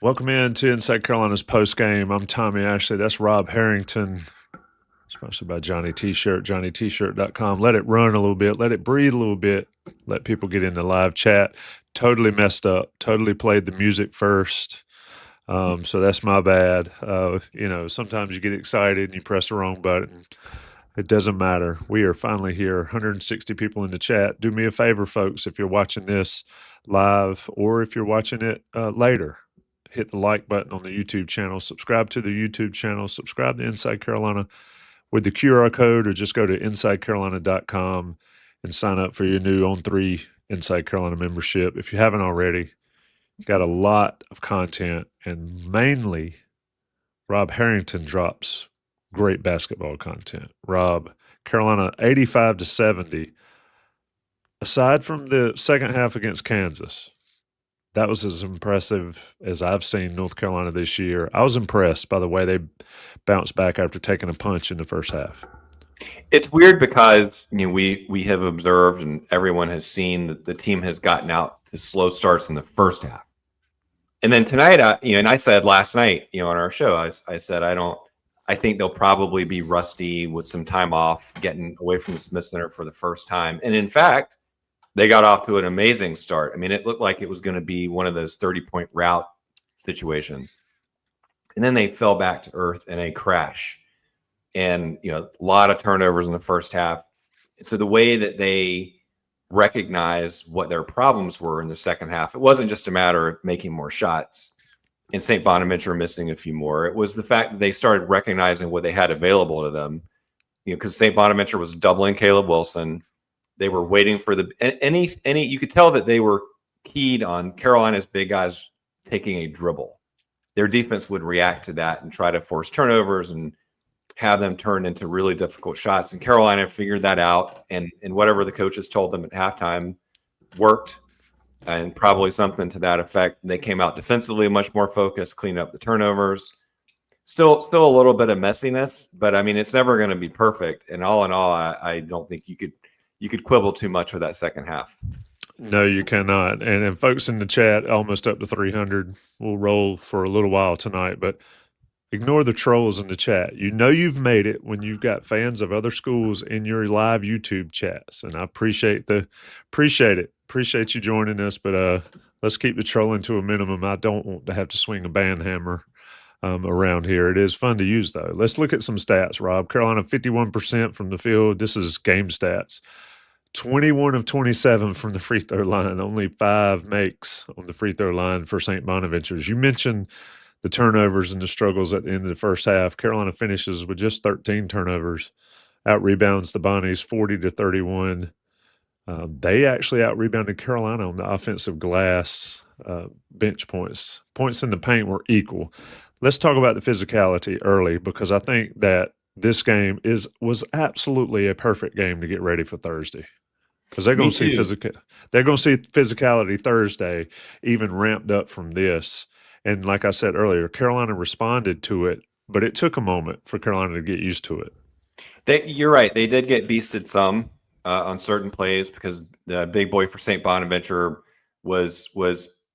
Welcome in to Inside Carolina's Postgame. I'm Tommy Ashley. That's Rob Harrington, sponsored by Johnny T-Shirt, johnnytshirt.com. Let it run a little bit. Let it breathe a little bit. Let people get in the live chat. Totally messed up. Totally played the music first. So that's my bad. Sometimes you get excited and you press the wrong button. It doesn't matter. We are finally here. 160 people in the chat. Do me a favor, folks, if you're watching this live or if you're watching it later. Hit the like button on the YouTube channel, subscribe to the YouTube channel, subscribe to Inside Carolina with the QR code, or just go to InsideCarolina.com and sign up for your new On3 Inside Carolina membership. If you haven't already, got a lot of content, and mainly Rob Harrington drops great basketball content. Rob, Carolina 85-70. Aside from the second half against Kansas, that was as impressive as I've seen North Carolina this year. I was impressed by the way they bounced back after taking a punch in the first half. It's weird because we have observed and everyone has seen that the team has gotten out to slow starts in the first half, and then tonight, and I said last night, on our show, I said I think they'll probably be rusty with some time off, getting away from the Smith Center for the first time, and in fact, they got off to an amazing start. I mean, it looked like it was going to be one of those 30-point rout situations. And then they fell back to earth in a crash. And, a lot of turnovers in the first half. So the way that they recognized what their problems were in the second half, it wasn't just a matter of making more shots and St. Bonaventure missing a few more. It was the fact that they started recognizing what they had available to them. Because St. Bonaventure was doubling Caleb Wilson. They were waiting for any. You could tell that they were keyed on Carolina's big guys taking a dribble. Their defense would react to that and try to force turnovers and have them turn into really difficult shots. And Carolina figured that out, and whatever the coaches told them at halftime worked, and probably something to that effect. They came out defensively much more focused, cleaned up the turnovers. Still a little bit of messiness, but I mean, it's never going to be perfect. And all in all, I don't think you could quibble too much with that second half. No, you cannot. And folks in the chat, almost up to 300, will roll for a little while tonight, but ignore the trolls in the chat. You've made it when you've got fans of other schools in your live YouTube chats, and I appreciate it. Appreciate you joining us, but let's keep the trolling to a minimum. I don't want to have to swing a band hammer around here. It is fun to use, though. Let's look at some stats, Rob. Carolina 51% from the field. This is game stats. 21 of 27 from the free throw line. Only 5 makes on the free throw line for St. Bonaventure. As you mentioned, the turnovers and the struggles at the end of the first half. Carolina finishes with just 13 turnovers. Out-rebounds the Bonnies 40-31. They actually out-rebounded Carolina on the offensive glass. Bench points. Points in the paint were equal. Let's talk about the physicality early, because I think that this game was absolutely a perfect game to get ready for Thursday. Because they're going to see physicality Thursday, even ramped up from this. And like I said earlier, Carolina responded to it, but it took a moment for Carolina to get used to it. You're right. They did get beasted some on certain plays, because the big boy for St. Bonaventure was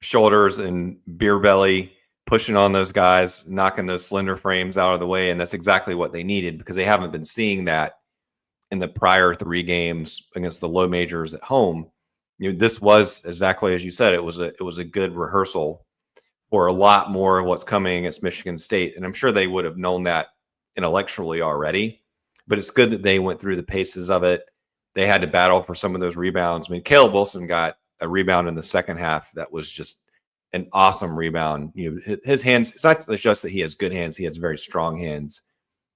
shoulders and beer belly, pushing on those guys, knocking those slender frames out of the way. And that's exactly what they needed, because they haven't been seeing that in the prior 3 games against the low majors at home. This was exactly as you said. It was a good rehearsal for a lot more of what's coming against Michigan State. And I'm sure they would have known that intellectually already, but it's good that they went through the paces of it. They had to battle for some of those rebounds. I mean, Caleb Wilson got a rebound in the second half that was just an awesome rebound. His hands, it's not just that he has good hands, he has very strong hands.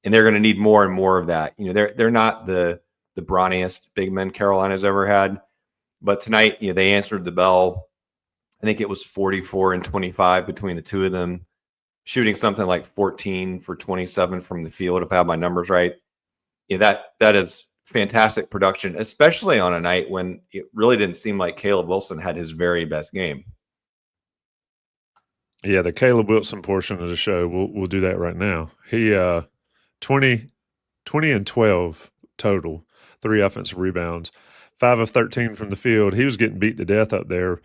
And they're going to need more and more of that. They're not the brawniest big men Carolina's ever had. But tonight, they answered the bell. I think it was 44 and 25 between the two of them, shooting something like 14 for 27 from the field, if I have my numbers right. That is fantastic production, especially on a night when it really didn't seem like Caleb Wilson had his very best game. Yeah, the Caleb Wilson portion of the show, we'll do that right now. He 20 and 12 total, 3 offensive rebounds, 5 of 13 from the field. He was getting beat to death up there.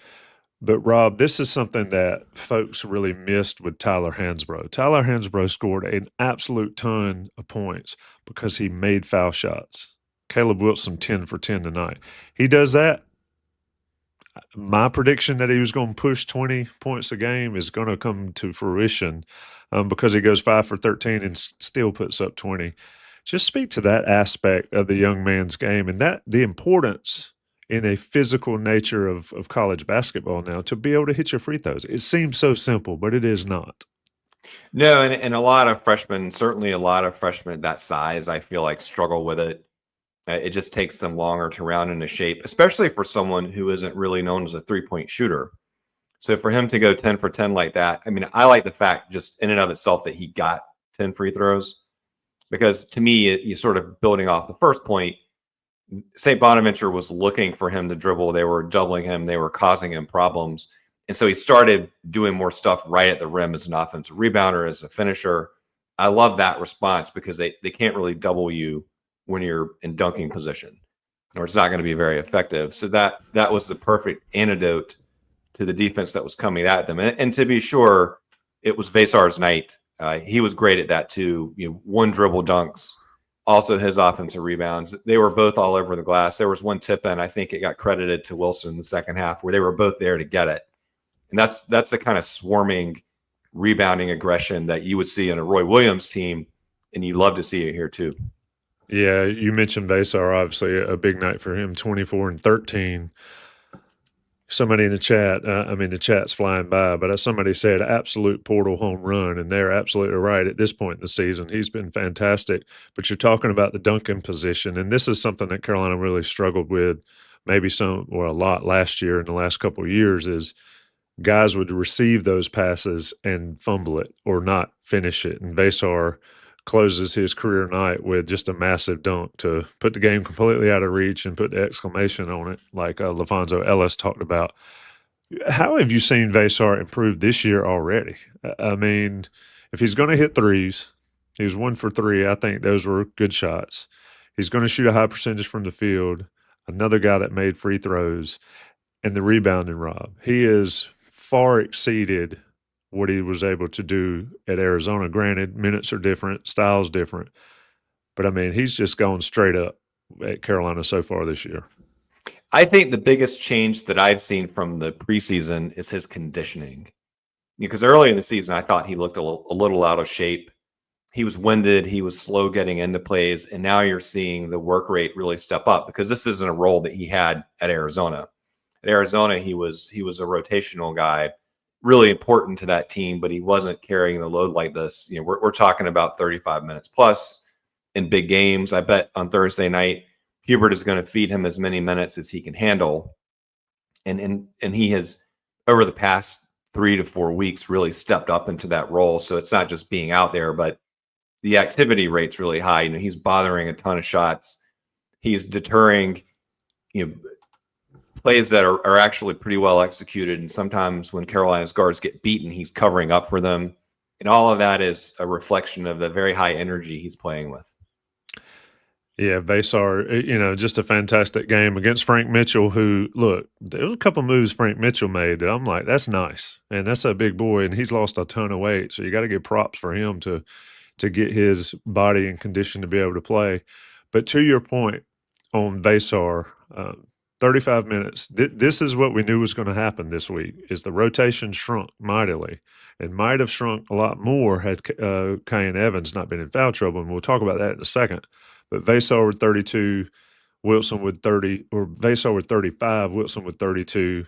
But, Rob, this is something that folks really missed with Tyler Hansbrough. Tyler Hansbrough scored an absolute ton of points because he made foul shots. Caleb Wilson, 10 for 10 tonight. He does that. My prediction that he was going to push 20 points a game is going to come to fruition because he goes 5 for 13 and still puts up 20. Just speak to that aspect of the young man's game and that the importance in a physical nature of college basketball now to be able to hit your free throws. It seems so simple, but it is not. No, and a lot of freshmen, certainly a lot of freshmen that size, I feel like struggle with it. It just takes them longer to round into shape, especially for someone who isn't really known as a three-point shooter. So for him to go 10 for 10 like that, I mean, I like the fact just in and of itself that he got 10 free throws because to me, you sort of building off the first point, St. Bonaventure was looking for him to dribble. They were doubling him. They were causing him problems. And so he started doing more stuff right at the rim as an offensive rebounder, as a finisher. I love that response because they can't really double you when you're in dunking position, or it's not going to be very effective. So that was the perfect antidote to the defense that was coming at them. And to be sure, it was Veesaar's night. He was great at that too. One dribble dunks, also his offensive rebounds. They were both all over the glass. There was one tip in, I think it got credited to Wilson in the second half, where they were both there to get it. And that's the kind of swarming, rebounding aggression that you would see in a Roy Williams team, and you love to see it here too. Yeah, you mentioned Veesaar, obviously a big night for him, 24 and 13. Somebody in the chat, the chat's flying by, but somebody said absolute portal home run, and they're absolutely right at this point in the season. He's been fantastic. But you're talking about the dunking position, and this is something that Carolina really struggled with maybe a lot last year and the last couple of years is guys would receive those passes and fumble it or not finish it. And Veesaar closes his career night with just a massive dunk to put the game completely out of reach and put the exclamation on it, like LaFonso Ellis talked about. How have you seen Veesaar improve this year already? I mean, if he's going to hit threes, he was 1 for 3. I think those were good shots. He's going to shoot a high percentage from the field, another guy that made free throws, and the rebounding, Rob. He is far exceeded what he was able to do at Arizona. Granted, minutes are different, styles different. But, I mean, he's just gone straight up at Carolina so far this year. I think the biggest change that I've seen from the preseason is his conditioning. Because early in the season, I thought he looked a little out of shape. He was winded. He was slow getting into plays. And now you're seeing the work rate really step up because this isn't a role that he had at Arizona. At Arizona, he was a rotational guy, really important to that team, but he wasn't carrying the load like this. We're talking about 35 minutes plus in big games. I bet on Thursday night, Hubert is going to feed him as many minutes as he can handle. And he has, over the past 3 to 4 weeks, really stepped up into that role. So it's not just being out there, but the activity rate's really high. He's bothering a ton of shots. He's deterring, plays that are actually pretty well executed. And sometimes when Carolina's guards get beaten, he's covering up for them. And all of that is a reflection of the very high energy he's playing with. Yeah, Veesaar, just a fantastic game against Frank Mitchell, who, look, there was a couple moves Frank Mitchell made that I'm like, that's nice. And that's a big boy, and he's lost a ton of weight. So you got to give props for him to get his body in condition to be able to play. But to your point on Veesaar, 35 minutes. This is what we knew was going to happen this week, is the rotation shrunk mightily and might have shrunk a lot more had Kyan Evans not been in foul trouble, and we'll talk about that in a second. But Veesaar with 32, Wilson with 30, or Veesaar with 35, Wilson with 32.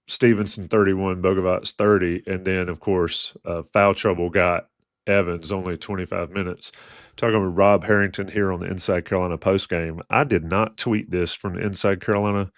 Stevenson 31, Bogavac 30, and then of course foul trouble got Evans only 25 minutes. Talking with Rob Harrington here on the Inside Carolina postgame. I did not tweet this from the Inside Carolina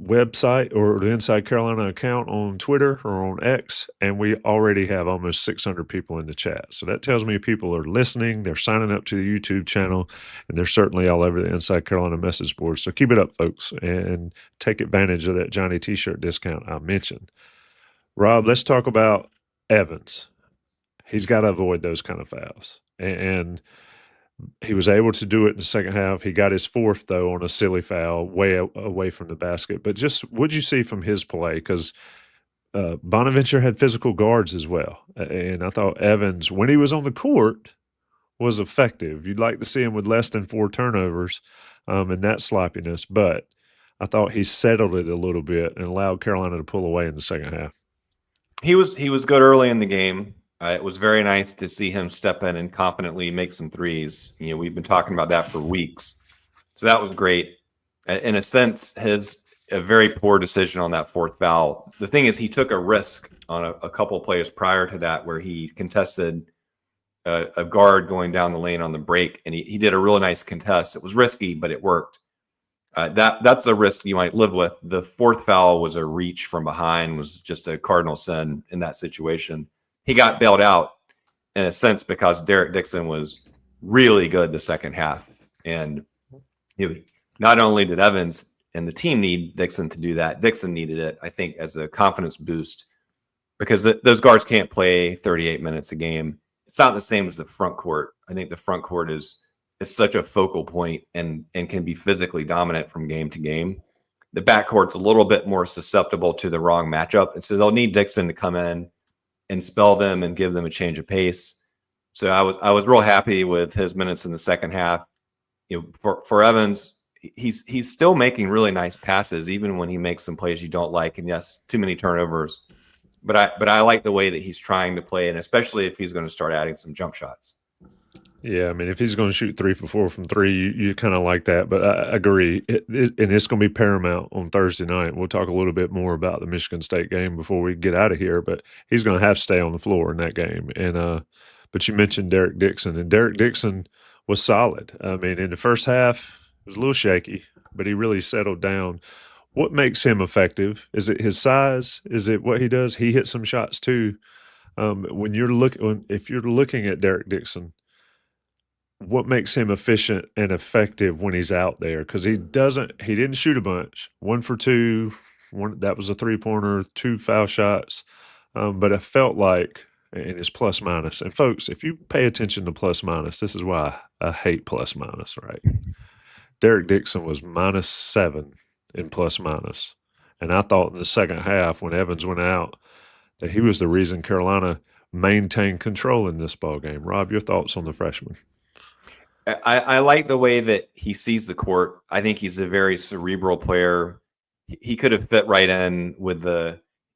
website or the Inside Carolina account on Twitter or on X, and we already have almost 600 people in the chat. So that tells me people are listening, they're signing up to the YouTube channel, and they're certainly all over the Inside Carolina message board. So keep it up, folks, and take advantage of that Johnny T-shirt discount I mentioned. Rob, let's talk about Evans. He's got to avoid those kind of fouls, and he was able to do it in the second half. He got his fourth, though, on a silly foul way away from the basket. But just what'd you see from his play? Because Bonaventure had physical guards as well. And I thought Evans, when he was on the court, was effective. You'd like to see him with less than 4 turnovers and that sloppiness. But I thought he settled it a little bit and allowed Carolina to pull away in the second half. He was good early in the game. It was very nice to see him step in and confidently make some threes. You know, we've been talking about that for weeks. So that was great. In a sense, a very poor decision on that fourth foul. The thing is, he took a risk on a couple of plays prior to that where he contested a guard going down the lane on the break, and he did a really nice contest. It was risky, but it worked. That's a risk you might live with. The fourth foul was a reach from behind, was just a cardinal sin in that situation. He got bailed out in a sense because Derek Dixon was really good the second half. And not only did Evans and the team need Dixon to do that, Dixon needed it, I think, as a confidence boost because those guards can't play 38 minutes a game. It's not the same as the front court. I think the front court is such a focal point and can be physically dominant from game to game. The back court's a little bit more susceptible to the wrong matchup. And so they'll need Dixon to come in and spell them and give them a change of pace. So I was real happy with his minutes in the second half. You know, for Evans, he's still making really nice passes, even when he makes some plays you don't like. And yes, too many turnovers. But I like the way that he's trying to play, and especially if he's going to start adding some jump shots. Yeah, I mean, if he's going to shoot 3 for 4 from 3, you kind of like that. But I agree. And it's going to be paramount on Thursday night. We'll talk a little bit more about the Michigan State game before we get out of here. But he's going to have to stay on the floor in that game. And but you mentioned Derek Dixon, and Derek Dixon was solid. I mean, in the first half, it was a little shaky, but he really settled down. What makes him effective? Is it his size? Is it what he does? He hit some shots too. If you're looking at Derek Dixon, what makes him efficient and effective when he's out there? Because he didn't shoot a bunch. 1 for 2, that was a 3-pointer, 2 foul shots. But it felt like, and it's plus minus. And folks, if you pay attention to plus minus, this is why I hate plus minus, right? Derek Dixon was -7 in plus minus. And I thought in the second half when Evans went out that he was the reason Carolina maintained control in this ball game. Rob, your thoughts on the freshman? I like the way that he sees the court. I think he's a very cerebral player. He could have fit right in with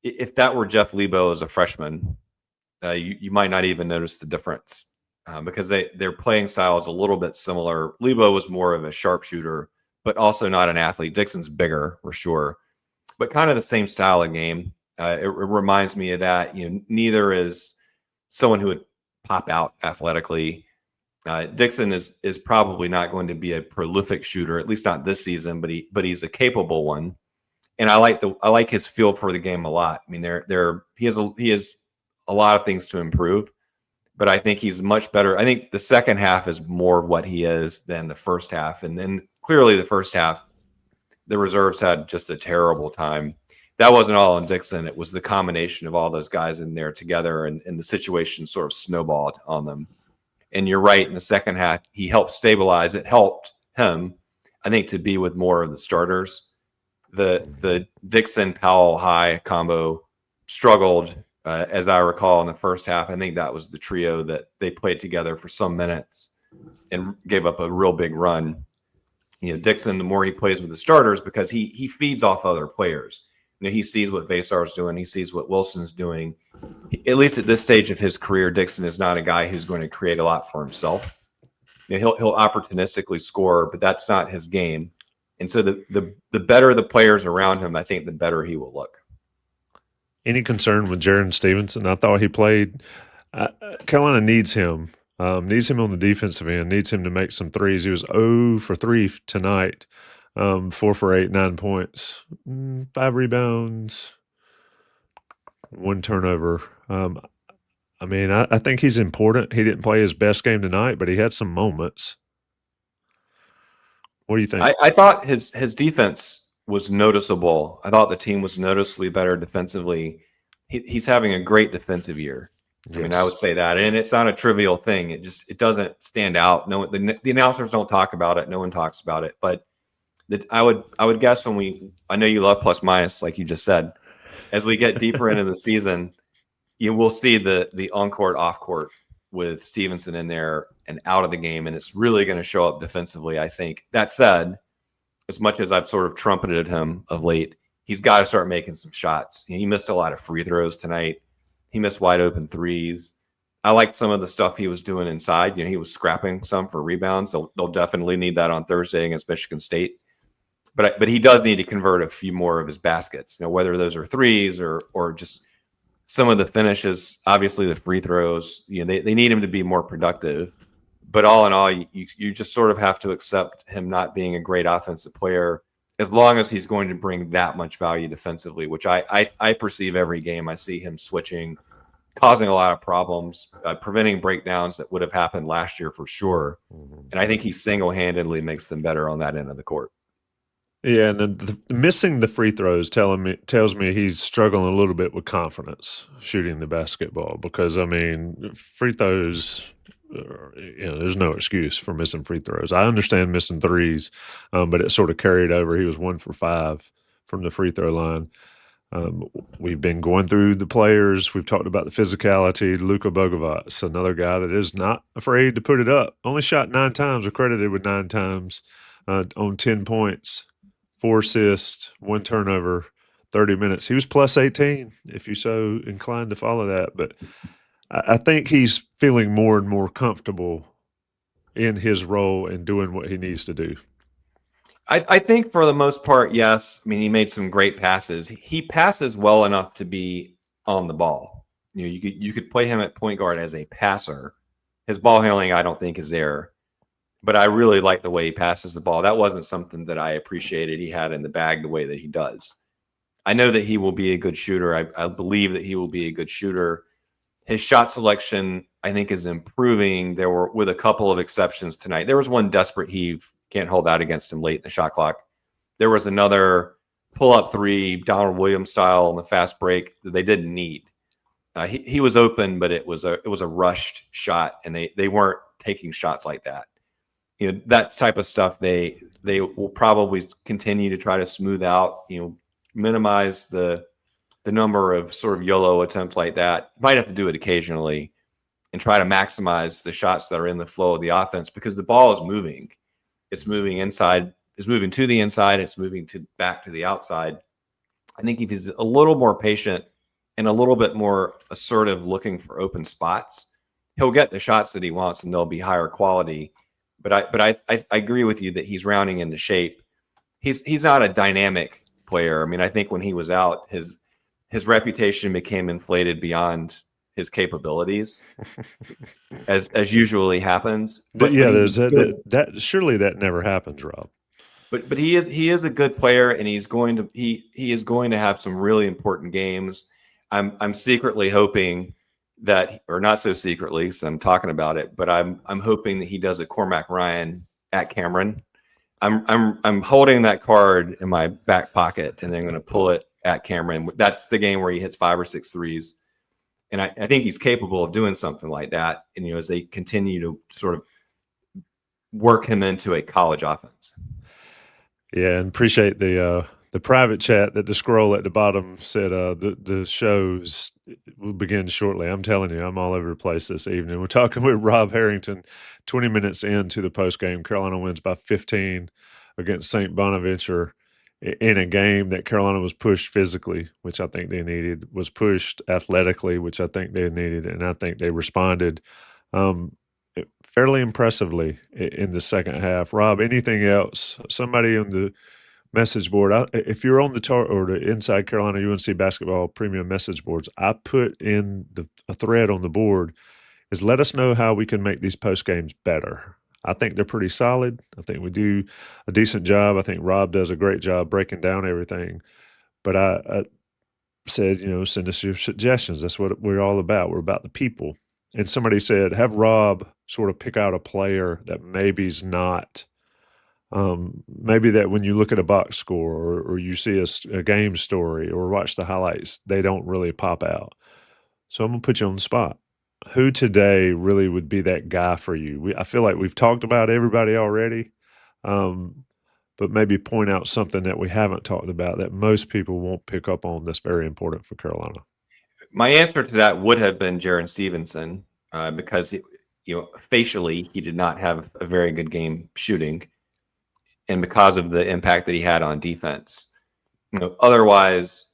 if that were Jeff Lebo as a freshman, you might not even notice the difference because their playing style is a little bit similar. Lebo was more of a sharpshooter, but also not an athlete. Dixon's bigger for sure, but kind of the same style of game. It reminds me of that. You know, neither is someone who would pop out athletically. Dixon is probably not going to be a prolific shooter, at least not this season, but he's a capable one. And I like his feel for the game a lot. I mean, he has a lot of things to improve, but I think he's much better. I think the second half is more what he is than the first half. And then clearly the first half, the reserves had just a terrible time. That wasn't all on Dixon. It was the combination of all those guys in there together, and the situation sort of snowballed on them. And you're right, in the second half, he helped stabilize. It helped him, I think, to be with more of the starters. The Dixon-Powell high combo struggled, as I recall, in the first half. I think that was the trio that they played together for some minutes and gave up a real big run. You know, Dixon, the more he plays with the starters, because he feeds off other players. You know, he sees what Veesaar's doing. He sees what Wilson's doing. At least at this stage of his career, Dixon is not a guy who's going to create a lot for himself. You know, he'll opportunistically score, but that's not his game. And so the better the players around him, I think the better he will look. Any concern with Jaron Stevenson? I thought he played. Carolina needs him. Needs him on the defensive end. Needs him to make some threes. He was 0 for 3 tonight. 4 for 8, 9 points, 5 rebounds, 1 turnover. I mean, I think he's important. He didn't play his best game tonight, but he had some moments. What do you think? I thought his defense was noticeable. I thought the team was noticeably better defensively. He's having a great defensive year. Yes. I mean, I would say that, and it's not a trivial thing. It doesn't stand out. No, the announcers don't talk about it. No one talks about it. But I would guess I know you love plus minus, like you just said. As we get deeper into the season, you will see the on court, off court with Stevenson in there and out of the game, and it's really going to show up defensively, I think. That said, as much as I've sort of trumpeted him of late, he's got to start making some shots. He missed a lot of free throws tonight. He missed wide open threes. I liked some of the stuff he was doing inside. He was scrapping some for rebounds. They'll definitely need that on Thursday against Michigan State. But he does need to convert a few more of his baskets, whether those are threes or just some of the finishes. Obviously, the free throws, they need him to be more productive. But all in all, you just sort of have to accept him not being a great offensive player as long as he's going to bring that much value defensively, which I perceive every game. I see him switching, causing a lot of problems, preventing breakdowns that would have happened last year for sure. Mm-hmm. And I think he single-handedly makes them better on that end of the court. Yeah, and the missing the free throws tells me he's struggling a little bit with confidence shooting the basketball because, I mean, free throws, there's no excuse for missing free throws. I understand missing threes, but it sort of carried over. He was 1 for 5 from the free throw line. We've been going through the players. We've talked about the physicality. Luka Bogavac, another guy that is not afraid to put it up. Only shot 9 times, accredited with 9 times on 10 points. 4 assists, 1 turnover, 30 minutes. He was plus 18, if you're so inclined to follow that. But I think he's feeling more and more comfortable in his role and doing what he needs to do. I think for the most part, yes. I mean, he made some great passes. He passes well enough to be on the ball. You could play him at point guard as a passer. His ball handling, I don't think, is there. But I really like the way he passes the ball. That wasn't something that I appreciated he had in the bag the way that he does. I know that he will be a good shooter. I believe that he will be a good shooter. His shot selection, I think, is improving. There were, with a couple of exceptions tonight. There was one desperate heave. Can't hold out against him late in the shot clock. There was another pull-up 3, Donald Williams style on the fast break that they didn't need. He was open, but it was a rushed shot, and they weren't taking shots like that. That type of stuff they will probably continue to try to smooth out, minimize the number of sort of YOLO attempts like that. Might have to do it occasionally and try to maximize the shots that are in the flow of the offense because the ball is moving. It's moving inside, it's moving to the inside, it's moving back to the outside. I think if he's a little more patient and a little bit more assertive looking for open spots, he'll get the shots that he wants and they'll be higher quality. But I agree with you that he's rounding into shape. He's not a dynamic player. I mean, I think when he was out, his reputation became inflated beyond his capabilities, as usually happens. But yeah, there's that surely that never happens, Rob. But he is a good player, and he is going to have some really important games. I'm secretly hoping that, or not so secretly, because I'm talking about it, but I'm hoping that he does a Cormac Ryan at Cameron. I'm holding that card in my back pocket, and then I'm going to pull it at Cameron. That's the game where he hits 5 or 6 threes, and I think he's capable of doing something like that. And as they continue to sort of work him into a college offense. Yeah, and appreciate the private chat that the scroll at the bottom said the shows will begin shortly. I'm telling you, I'm all over the place this evening. We're talking with Rob Harrington 20 minutes into the postgame. Carolina wins by 15 against St. Bonaventure in a game that Carolina was pushed physically, which I think they needed, was pushed athletically, which I think they needed, and I think they responded. fairly impressively in the second half. Rob, anything else? Somebody on the message board, if you're on the or the Inside Carolina UNC Basketball Premium message boards, I put in a thread on the board is let us know how we can make these post games better. I think they're pretty solid. I think we do a decent job. I think Rob does a great job breaking down everything. But I said, send us your suggestions. That's what we're all about. We're about the people. And somebody said, have Rob sort of pick out a player that maybe's not, maybe that when you look at a box score or you see a game story or watch the highlights, they don't really pop out. So I'm going to put you on the spot. Who today really would be that guy for you? I feel like we've talked about everybody already, but maybe point out something that we haven't talked about that most people won't pick up on that's very important for Carolina. My answer to that would have been Jaron Stevenson because, facially, he did not have a very good game shooting and because of the impact that he had on defense. Otherwise,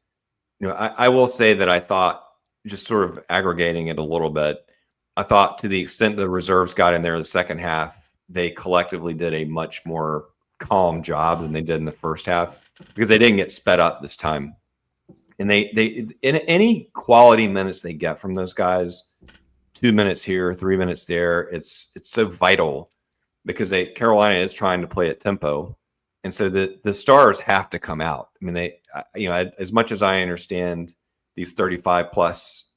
I will say that I thought, just sort of aggregating it a little bit, I thought to the extent the reserves got in there in the second half, they collectively did a much more calm job than they did in the first half because they didn't get sped up this time. And they in any quality minutes they get from those guys, 2 minutes here, 3 minutes there, it's so vital because Carolina is trying to play at tempo. And so the stars have to come out. I mean, as much as I understand these 35 plus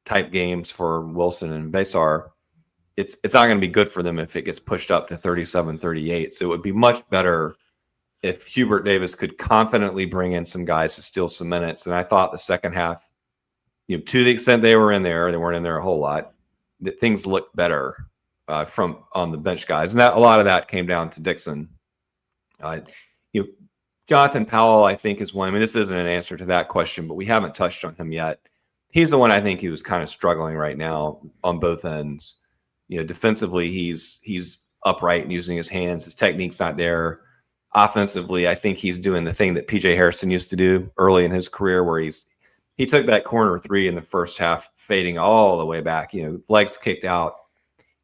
type games for Wilson and Veesaar, it's not going to be good for them if it gets pushed up to 37, 38. So it would be much better if Hubert Davis could confidently bring in some guys to steal some minutes. And I thought the second half, to the extent they were in there, they weren't in there a whole lot, that things looked better from on the bench guys. And that a lot of that came down to Dixon. Jonathan Powell, I think, is one. I mean, this isn't an answer to that question, but we haven't touched on him yet. He's the one I think he was kind of struggling right now on both ends. Defensively, he's upright and using his hands. His technique's not there. Offensively, I think he's doing the thing that PJ Harrison used to do early in his career, where he took that corner three in the first half, fading all the way back, legs kicked out.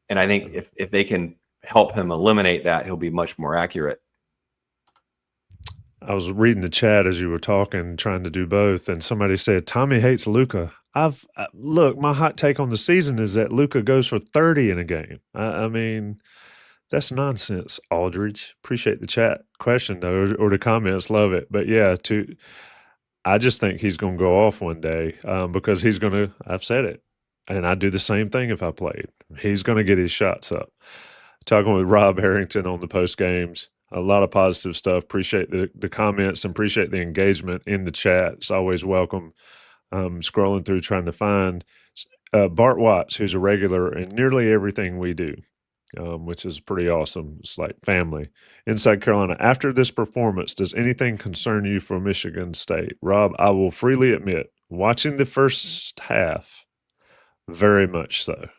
And I think if they can help him eliminate that, he'll be much more accurate. I was reading the chat as you were talking, trying to do both, and somebody said Tommy hates Luka. Look, my hot take on the season is that Luka goes for 30 in a game. I mean, that's nonsense, Aldridge. Appreciate the chat question though, or the comments. Love it. But yeah, I just think he's going to go off one day because he's going to. I've said it, and I'd do the same thing if I played. He's going to get his shots up. Talking with Rob Harrington on the post games. A lot of positive stuff. Appreciate the comments and appreciate the engagement in the chat. It's always welcome. Scrolling through trying to find Bart Watts, who's a regular in nearly everything we do, which is pretty awesome. It's like family. Inside Carolina, after this performance, does anything concern you for Michigan State? Rob, I will freely admit, watching the first half, very much so,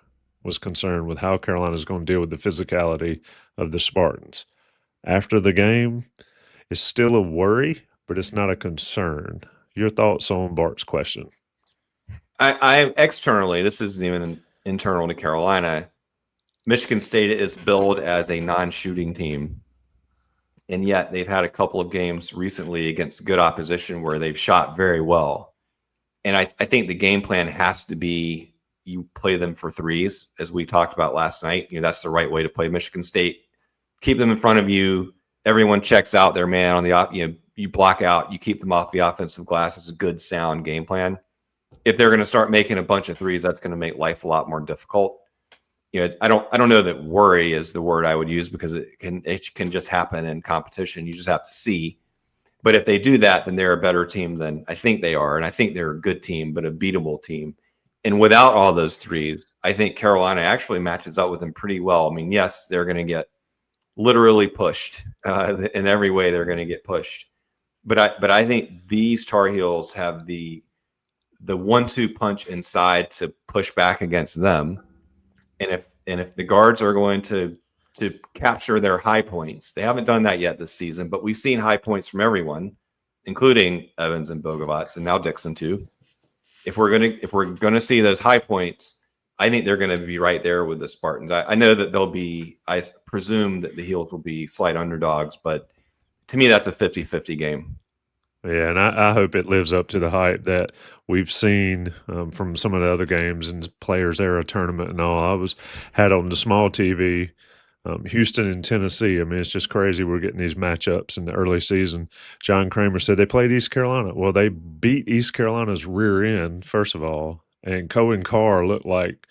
was concerned with how Carolina is going to deal with the physicality of the Spartans. After the game, it's still a worry, but it's not a concern. Your thoughts on Bart's question? I externally, this isn't even internal to Carolina. Michigan State is billed as a non-shooting team, and yet they've had a couple of games recently against good opposition where they've shot very well. And I think the game plan has to be you play them for threes, as we talked about last night. That's the right way to play Michigan State. Keep them in front of you. Everyone checks out their man on the you block out, you keep them off the offensive glass. It's a good, sound game plan. If they're going to start making a bunch of threes, that's going to make life a lot more difficult. I don't know that worry is the word I would use because it can just happen in competition. You just have to see. But if they do that, then they're a better team than I think they are. And I think they're a good team, but a beatable team. And without all those threes, I think Carolina actually matches up with them pretty well. I mean, yes, they're going to get literally pushed in every way. They're going to get pushed. But I think these Tar Heels have the 1-2 punch inside to push back against them. And if the guards are going to capture their high points, they haven't done that yet this season, but we've seen high points from everyone, including Evans and Bogavac, and now Dixon too. If we're gonna see those high points, I think they're going to be right there with the Spartans. I know that they'll be, I presume that the Heels will be slight underdogs, but to me, that's a 50-50 game. Yeah, and I hope it lives up to the hype that we've seen from some of the other games and Players Era tournament and all. Had on the small TV, Houston and Tennessee. I mean, it's just crazy. We're getting these matchups in the early season. John Kramer said they played East Carolina. Well, they beat East Carolina's rear end, first of all, and Cohen Carr looked like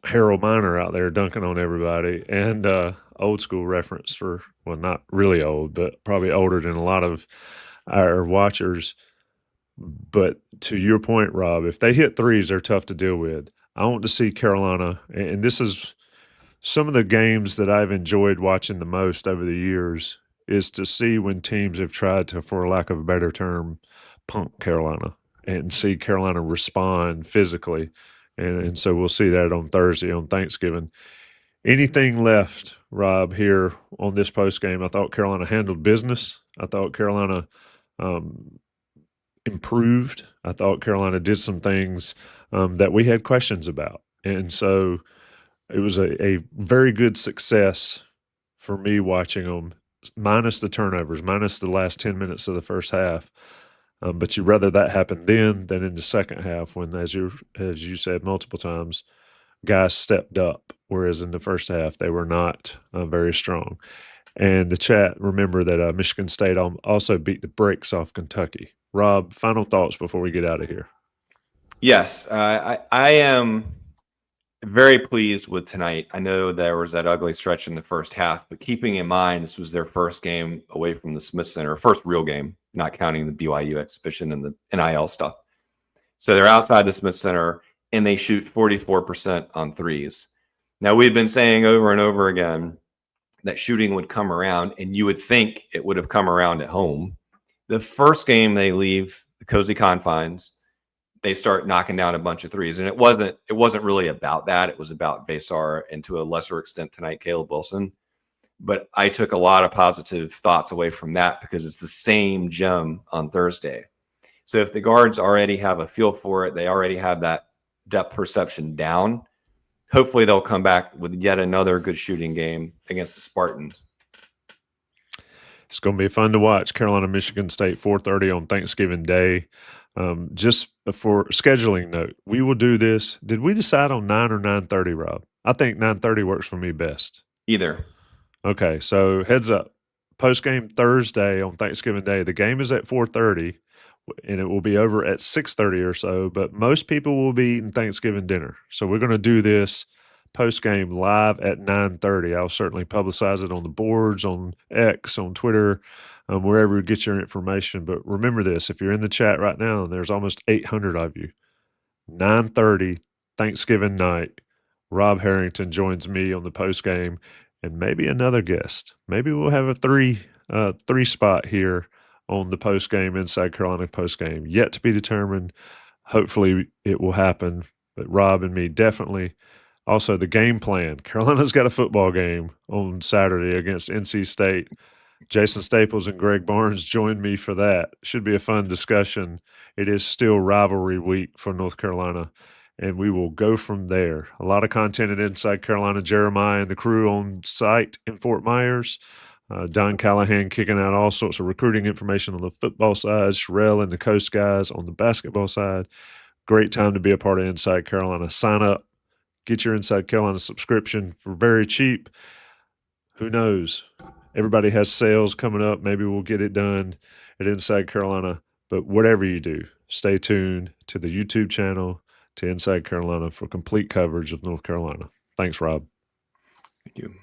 Harold Miner out there dunking on everybody. And old school reference for, well, not really old, but probably older than a lot of our watchers. But to your point, Rob, if they hit threes, they're tough to deal with. I want to see Carolina, and this is some of the games that I've enjoyed watching the most over the years, is to see when teams have tried to, for lack of a better term, punk Carolina and see Carolina respond physically. And so we'll see that on Thursday on Thanksgiving. Anything left, Rob, here on this post game? I thought Carolina handled business. I thought Carolina improved. I thought Carolina did some things that we had questions about. And so it was a very good success for me watching them, minus the turnovers, minus the last 10 minutes of the first half. But you'd rather that happen then than in the second half when, as you said multiple times, guys stepped up, whereas in the first half they were not very strong. And the chat, remember that Michigan State also beat the brakes off Kentucky. Rob, final thoughts before we get out of here. Yes, I am very pleased with tonight. I know there was that ugly stretch in the first half, but keeping in mind this was their first game away from the Smith Center, first real game, not counting the BYU exhibition and the NIL stuff. So they're outside the Smith Center, and they shoot 44% on threes. Now, we've been saying over and over again that shooting would come around, and you would think it would have come around at home. The first game they leave the cozy confines, they start knocking down a bunch of threes. And it wasn't really about that. It was about Veesaar and to a lesser extent tonight, Caleb Wilson. But I took a lot of positive thoughts away from that because it's the same gem on Thursday. So if the guards already have a feel for it, they already have that depth perception down, hopefully they'll come back with yet another good shooting game against the Spartans. It's going to be fun to watch. Carolina, Michigan State, 4:30 on Thanksgiving Day. Just for scheduling note, we will do this. Did we decide on 9 or 9:30, Rob? I think 9:30 works for me best. Either. Okay, so heads up. Post-game Thursday on Thanksgiving Day. The game is at 4:30, and it will be over at 6:30 or so, but most people will be eating Thanksgiving dinner. So we're going to do this post-game live at 9:30. I'll certainly publicize it on the boards, on X, on Twitter, wherever you get your information. But remember this, if you're in the chat right now, and there's almost 800 of you, 9:30 Thanksgiving night, Rob Harrington joins me on the post-game and maybe another guest. Maybe we'll have a three spot here on the post-game, Inside Carolina post-game. Yet to be determined. Hopefully it will happen. But Rob and me definitely. Also, the game plan. Carolina's got a football game on Saturday against NC State. Jason Staples and Greg Barnes joined me for that. Should be a fun discussion. It is still rivalry week for North Carolina, and we will go from there. A lot of content at Inside Carolina. Jeremiah and the crew on site in Fort Myers. Don Callahan kicking out all sorts of recruiting information on the football side. Sherelle and the Coast guys on the basketball side. Great time to be a part of Inside Carolina. Sign up. Get your Inside Carolina subscription for very cheap. Who knows? Everybody has sales coming up. Maybe we'll get it done at Inside Carolina. But whatever you do, stay tuned to the YouTube channel, to Inside Carolina for complete coverage of North Carolina. Thanks, Rob. Thank you.